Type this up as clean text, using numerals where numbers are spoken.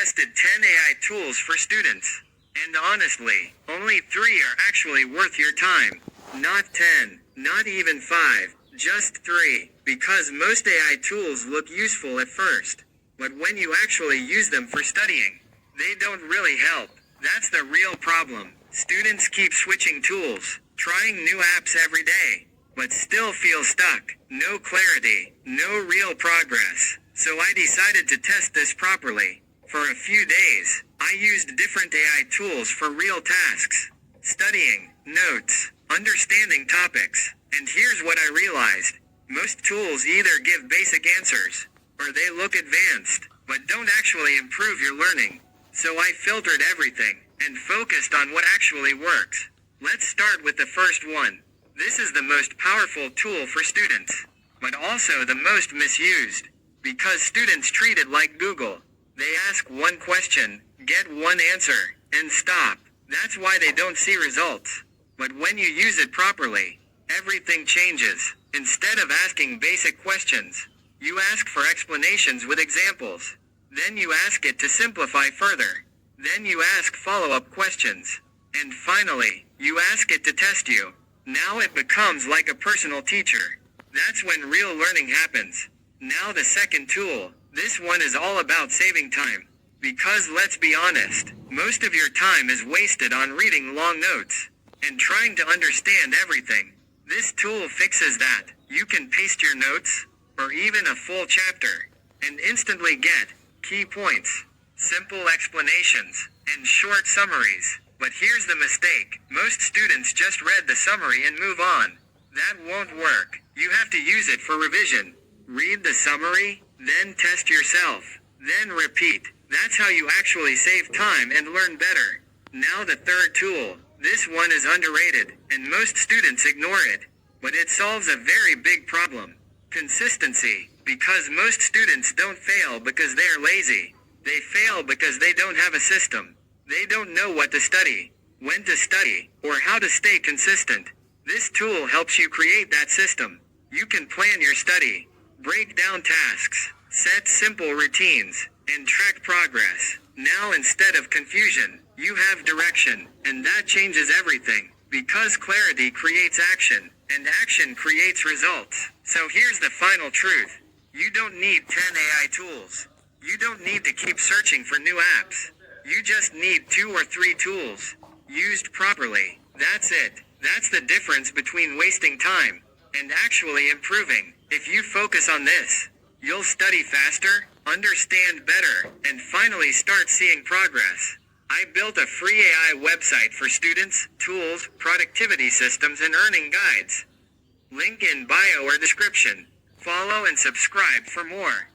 tested 10 AI tools for students. And honestly, only 3 are actually worth your time. Not 10, not even 5, just 3. Because most AI tools look useful at first. But when you actually use them for studying, they don't really help. That's the real problem. Students keep switching tools, trying new apps every day, but still feel stuck. No clarity, no real progress. So I decided to test this properly. For a few days, I used different AI tools for real tasks. Studying, notes, understanding topics. And here's what I realized. Most tools either give basic answers, or they look advanced, but don't actually improve your learning. So I filtered everything, and focused on what actually works. Let's start with the first one. This is the most powerful tool for students, but also the most misused. Because students treat it like Google. They ask one question, get one answer, and stop. That's why they don't see results. But when you use it properly, everything changes. Instead of asking basic questions, you ask for explanations with examples. Then you ask it to simplify further. Then you ask follow-up questions. And finally, you ask it to test you. Now it becomes like a personal teacher. That's when real learning happens. Now the second tool. This one is all about saving time. Because let's be honest, most of your time is wasted on reading long notes and trying to understand everything. This tool fixes that. You can paste your notes, or even a full chapter, and instantly get key points, simple explanations, and short summaries. But here's the mistake. Most students just read the summary and move on. That won't work. You have to use it for revision. Read the summary, then test yourself, then repeat. That's how you actually save time and learn better. Now the third tool. This one is underrated, and most students ignore it. But it solves a very big problem. Consistency. Because most students don't fail because they are lazy. They fail because they don't have a system. They don't know what to study, when to study, or how to stay consistent. This tool helps you create that system. You can plan your study, break down tasks, set simple routines, and track progress. Now instead of confusion, you have direction, and that changes everything. Because clarity creates action, and action creates results. So here's the final truth. You don't need 10 AI tools. You don't need to keep searching for new apps. You just need 2 or 3 tools. Used properly. That's it. That's the difference between wasting time and actually improving. If you focus on this, you'll study faster, understand better, and finally start seeing progress. I built a free AI website for students, tools, productivity systems, and earning guides. Link in bio or description. Follow and subscribe for more.